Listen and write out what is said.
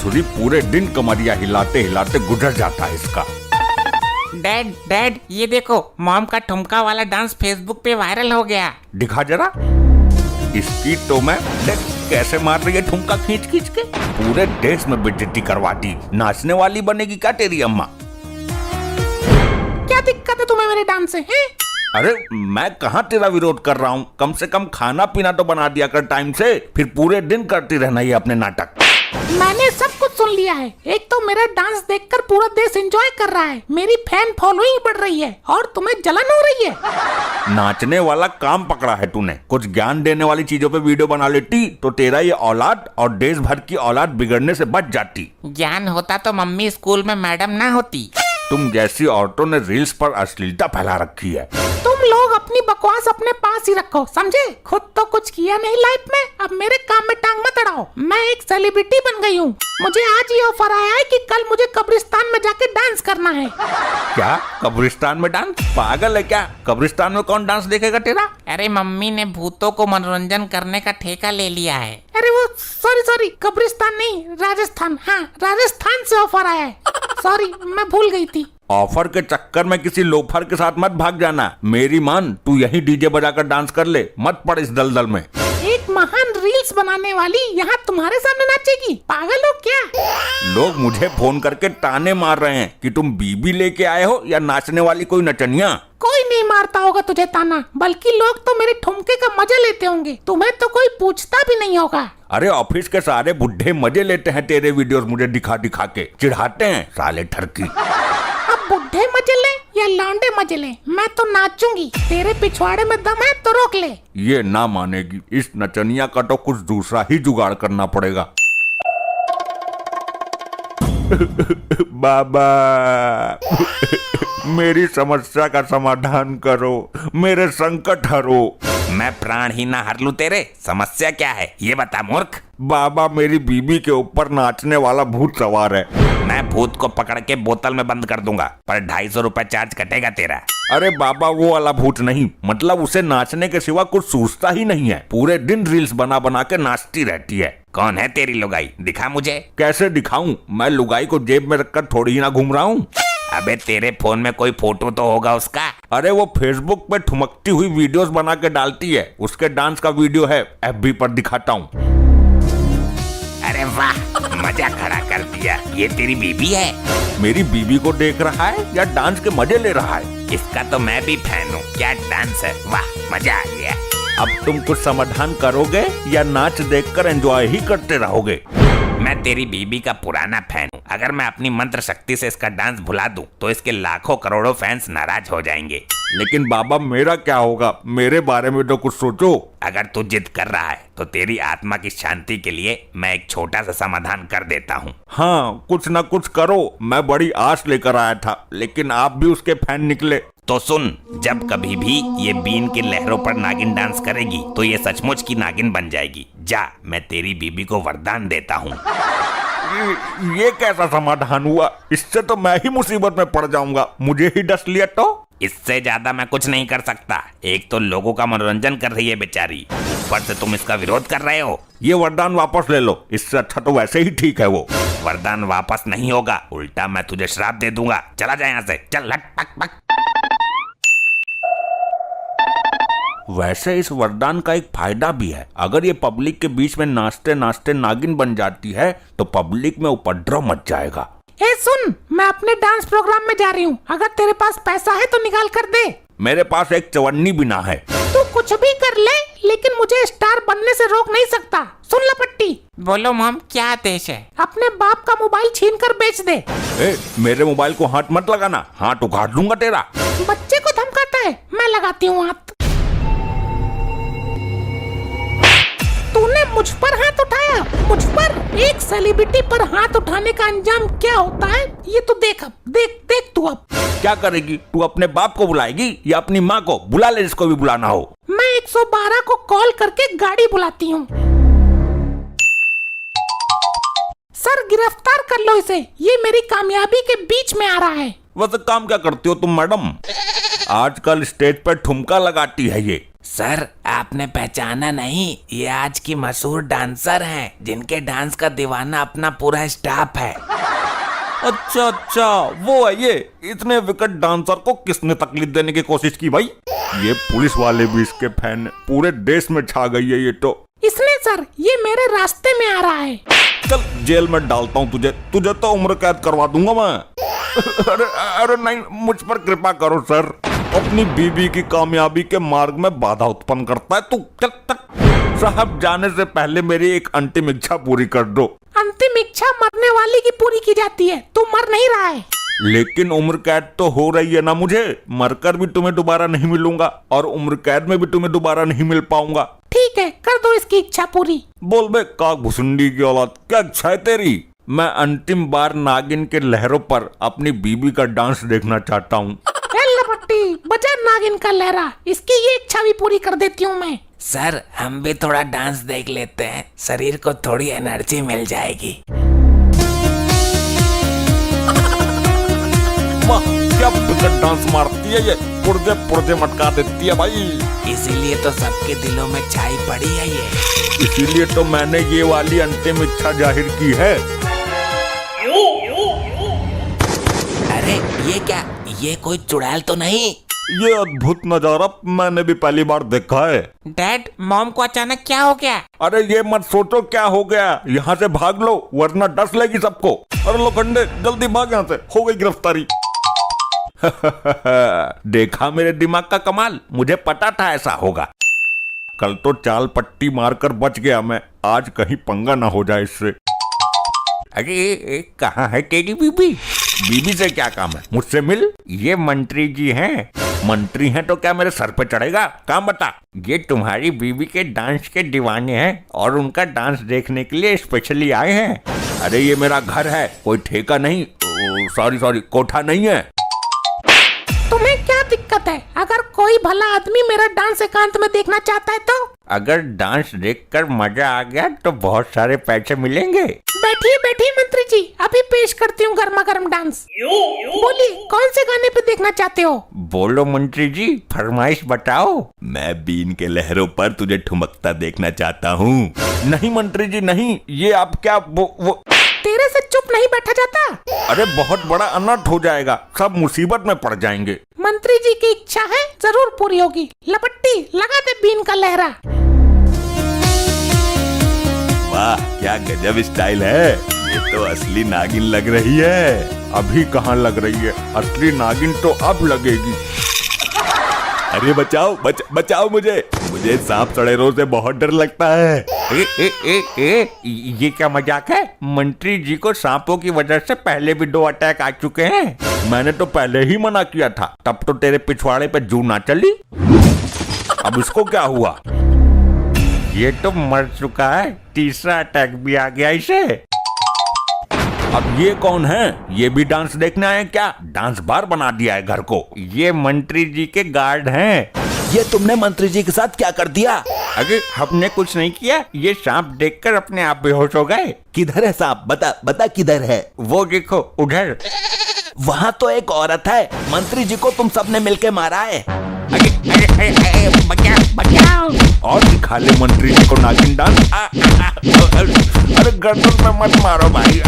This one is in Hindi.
ससुरी पूरे दिन कमरिया हिलाते हिलाते गुजर जाता है इसका। डैड डैड ये देखो, मॉम का ठुमका वाला डांस फेसबुक पे वायरल हो गया। दिखा जरा। इसकी तो मैं देख कैसे मार रही है ठुमका खींच खींच के, पूरे देश में बेइज्जती करवा दी। नाचने वाली बनेगी क्या तेरी अम्मा? क्या दिक्कत है तुम्हें मेरे डांस से हैं? अरे मैं कहाँ तेरा विरोध कर रहा हूँ, कम से कम खाना पीना तो बना दिया कर टाइम से, फिर पूरे दिन करती रहना ये अपने नाटक। मैंने सब कुछ सुन लिया है। एक तो मेरा डांस देखकर पूरा देश एंजॉय कर रहा है, मेरी फैन फॉलोइंग बढ़ रही है और तुम्हें जलन हो रही है। नाचने वाला काम पकड़ा है तूने, कुछ ज्ञान देने वाली चीजों पे वीडियो बना लेती तो तेरा ये औलाद और देश भर की औलाद बिगड़ने से बच जाती। ज्ञान होता तो मम्मी स्कूल में मैडम ना होती। तुम जैसी औरतों ने रील्स पर अश्लीलता फैला रखी है। तुम लोग अपनी बकवास अपने पास ही रखो, समझे? खुद तो कुछ किया नहीं लाइफ में, अब मेरे काम में टांग मत अड़ाओ। मैं एक सेलिब्रिटी बन गई हूँ। मुझे आज ये ऑफर आया है कि कल मुझे कब्रिस्तान में जाके डांस करना है। क्या कब्रिस्तान में डांस? पागल है क्या? कब्रिस्तान में कौन डांस देखेगा तेरा? अरे मम्मी ने भूतों को मनोरंजन करने का ठेका ले लिया है। अरे वो सॉरी कब्रिस्तान नहीं, राजस्थान। हाँ, राजस्थान से ऑफर आया है। सॉरी मैं भूल गई थी। ऑफर के चक्कर में किसी लोफर के साथ मत भाग जाना। मेरी मान, तू यही डीजे बजाकर डांस कर ले, मत पड़ इस दलदल में। एक महान रील्स बनाने वाली यहाँ तुम्हारे सामने नाचेगी? पागल हो क्या? लोग मुझे फोन करके ताने मार रहे हैं कि तुम बीबी लेके आए हो या नाचने वाली कोई नचनिया। कोई नहीं मारता होगा तुझे ताना, बल्कि लोग तो मेरे ठुमके का मजा लेते होंगे। तुम्हें तो कोई पूछता भी नहीं होगा। अरे ऑफिस के सारे बुढ़े मजे लेते हैं तेरे वीडियोस मुझे दिखा दिखा के, चिढ़ाते हैं साले ठरकी। अब बुढ़े मजे ले या लौंडे मजे ले, मैं तो नाचूंगी। तेरे पिछवाड़े में दम है तो रोक ले। ये ना मानेगी, इस नचनिया का तो कुछ दूसरा ही जुगाड़ करना पड़ेगा। बाबा मेरी समस्या का समाधान करो, मेरे संकट हरो। मैं प्राण ही ना हर लूं तेरे, समस्या क्या है ये बता मूर्ख। बाबा मेरी बीबी के ऊपर नाचने वाला भूत सवार है। मैं भूत को पकड़ के बोतल में बंद कर दूंगा, पर 250 रुपए चार्ज कटेगा तेरा। अरे बाबा वो वाला भूत नहीं, मतलब उसे नाचने के सिवा कुछ सूझता ही नहीं है, पूरे दिन रील्स बना बना के नाचती रहती है। कौन है तेरी लुगाई, दिखा मुझे। कैसे दिखाऊं? मैं लुगाई को जेब में रखकर थोड़ी ही ना घूम रहा हूँ। अबे तेरे फोन में कोई फोटो तो होगा उसका। अरे वो फेसबुक पे ठुमकती हुई वीडियोस बना के डालती है, उसके डांस का वीडियो है, एफबी पर दिखाता हूँ। अरे वाह, मजा खड़ा कर दिया। ये तेरी बीबी है? मेरी बीबी को देख रहा है या डांस के मजे ले रहा है? इसका तो मैं भी फैन हूँ। क्या डांस है, वाह मजा आ गया। अब तुम कुछ समाधान करोगे या नाच देखकर एंजॉय ही करते रहोगे? मैं तेरी बीबी का पुराना फैन हूँ। अगर मैं अपनी मंत्र शक्ति से इसका डांस भुला दूं तो इसके लाखों करोड़ों फैंस नाराज हो जाएंगे। लेकिन बाबा मेरा क्या होगा? मेरे बारे में तो कुछ सोचो। अगर तू जिद कर रहा है तो तेरी आत्मा की शांति के लिए मैं एक छोटा सा समाधान कर देता हूँ। हाँ कुछ ना कुछ करो, मैं बड़ी आस लेकर आया था, लेकिन आप भी उसके फैन निकले। तो सुन, जब कभी भी ये बीन की लहरों पर नागिन डांस करेगी तो ये सचमुच की नागिन बन जाएगी। जा, मैं तेरी बीबी को वरदान देता हूँ। ये कैसा समाधान हुआ? इससे तो मैं ही मुसीबत में पड़ जाऊंगा, मुझे ही डस लिया तो। इससे ज्यादा मैं कुछ नहीं कर सकता। एक तो लोगों का मनोरंजन कर रही है बेचारी, ऊपर से तुम इसका विरोध कर रहे हो। ये वरदान वापस ले लो, इससे अच्छा तो वैसे ही ठीक है वो। वरदान वापस नहीं होगा, उल्टा मैं तुझे श्राप दे दूंगा। चला जा यहाँ से, चल लट पक पक। वैसे इस वरदान का एक फायदा भी है, अगर ये पब्लिक के बीच में नाचते नाचते नागिन बन जाती है तो पब्लिक में उपद्रव मच जाएगा। ए सुन, मैं अपने डांस प्रोग्राम में जा रही हूँ, अगर तेरे पास पैसा है तो निकाल कर दे। मेरे पास एक चवन्नी भी ना है। तू कुछ भी कर ले, लेकिन मुझे स्टार बनने से रोक नहीं सकता। सुन ला पट्टी। बोलो मॉम, क्या आदेश है? अपने बाप का मोबाइल छीन कर बेच दे। मेरे मोबाइल को हाथ मत लगाना, हाथ उखाड़ दूंगा तेरा। बच्चे को धमकाता है, मैं लगाती हूँ हाथ। तूने मुझ पर हाथ उठाया, मुझ पर? एक सेलिब्रिटी पर हाथ उठाने का अंजाम क्या होता है ये तो देख। अब देख तू अब क्या करेगी? तू अपने बाप को बुलाएगी या अपनी माँ को? बुला ले जिसको भी बुलाना हो। मैं 112 को कॉल करके गाड़ी बुलाती हूँ। सर गिरफ्तार कर लो इसे, ये मेरी कामयाबी के बीच में आ रहा है। वैसे काम क्या करती हो तुम मैडम? आजकल स्टेज पर ठुमका लगाती है ये। सर आपने पहचाना नहीं, ये आज की मशहूर डांसर हैं जिनके डांस का दीवाना अपना पूरा स्टाफ है। अच्छा अच्छा, वो है ये। इतने विकट डांसर को किसने तकलीफ देने की कोशिश की भाई? ये पुलिस वाले भी इसके फैन हैं। पूरे देश में छा गई है ये तो। इसने सर, ये मेरे रास्ते में आ रहा है। चल जेल में डालता हूँ तुझे तो उम्र कैद करवा दूंगा मैं। अरे अरे नहीं, मुझ पर कृपा करो सर। अपनी बीबी की कामयाबी के मार्ग में बाधा उत्पन्न करता है तू। चल चल। साहब जाने से पहले मेरी एक अंतिम इच्छा पूरी कर दो। अंतिम इच्छा मरने वाले की पूरी की जाती है, तू मर नहीं रहा है। लेकिन उम्र कैद तो हो रही है ना मुझे। मरकर भी तुम्हें दोबारा नहीं मिलूंगा और उम्र कैद में भी तुम्हें दोबारा नहीं मिल पाऊंगा। ठीक है, कर दो इसकी इच्छा पूरी। बोल बे काक भुसुंडी की औलाद, क्या इच्छा है तेरी? मैं अंतिम बार नागिन के लहरों पर अपनी बीबी का डांस देखना चाहता हूँ। लपट्टी बजा नागिन का लहरा, इसकी ये इच्छा भी पूरी कर देती हूँ मैं। सर हम भी थोड़ा डांस देख लेते हैं, शरीर को थोड़ी एनर्जी मिल जाएगी। वाह क्या विकट डांस मारती है ये, पुर्जे पुर्जे मटका देती है भाई। इसीलिए तो सबके दिलों में छाई पड़ी है ये। इसीलिए तो मैंने ये वाली अंतिम इच्छा जाहिर की है। अरे ये क्या, ये कोई चुड़ैल तो नहीं? ये अद्भुत नजारा मैंने भी पहली बार देखा है। डैड, मॉम को अचानक क्या हो गया? अरे ये मत सोचो क्या हो गया, यहाँ से भाग लो वरना डस लेगी सबको। अरे लोखंडे जल्दी भाग यहाँ से, हो गई गिरफ्तारी। देखा मेरे दिमाग का कमाल, मुझे पता था ऐसा होगा। कल तो चाल पट्टी मारकर बच गया मैं, आज कहीं पंगा ना हो जाए इससे। अरे कहाँ है तेरी बीबी? बीबी से क्या काम है, मुझसे मिल। ये मंत्री जी हैं। मंत्री हैं तो क्या मेरे सर पे चढ़ेगा? काम बता। ये तुम्हारी बीबी के डांस के दीवाने हैं और उनका डांस देखने के लिए स्पेशली आए हैं। अरे ये मेरा घर है, कोई ठेका नहीं, सॉरी कोठा नहीं है। तुम्हें क्या दिक्कत है? अगर कोई भला आदमी मेरा डांस एकांत में देखना चाहता है तो? अगर डांस देखकर मजा आ गया तो बहुत सारे पैसे मिलेंगे। बैठिए बैठिए मंत्री जी, अभी पेश करती हूँ गर्मा गर्म डांस। बोलिए कौन से गाने पे देखना चाहते हो? बोलो मंत्री जी, फरमाइश बताओ। मैं बीन के लहरों पर तुझे ठुमकता देखना चाहता हूँ। नहीं मंत्री जी नहीं, ये आप क्या वो तेरे से चुप नहीं बैठा जाता। अरे बहुत बड़ा अनर्थ हो जाएगा, सब मुसीबत में पड़ जाएंगे। मंत्री जी की इच्छा है, जरूर पूरी होगी। लपट्टी लगा दे बीन का लहरा। वाह क्या गजब स्टाइल है, ये तो असली नागिन लग रही है। अभी कहाँ लग रही है, असली नागिन तो अब लगेगी। अरे बचाओ बचाओ मुझे सांप सड़ेरों से बहुत डर लगता है। ये क्या मजाक है? मंत्री जी को सांपों की वजह से पहले भी 2 अटैक आ चुके हैं। मैंने तो पहले ही मना किया था, तब तो तेरे पिछवाड़े पे जू ना चली। अब इसको क्या हुआ? ये तो मर चुका है, तीसरा अटैक भी आ गया इसे। अब ये कौन है? ये भी डांस देखने आए क्या? डांस बार बना दिया है घर को। ये मंत्री जी के गार्ड हैं। ये तुमने मंत्री जी के साथ क्या कर दिया? अरे हमने कुछ नहीं किया, ये सांप देखकर अपने आप बेहोश हो गए। किधर है सांप? बता किधर है? वो देखो उधर। वहाँ तो एक औरत है, मंत्री जी को तुम सबने मिलके मारा है। बचाओ। और दिखा ले मंत्री जी को नागिन डांस। अरे गर्दन में मत मारो भाई।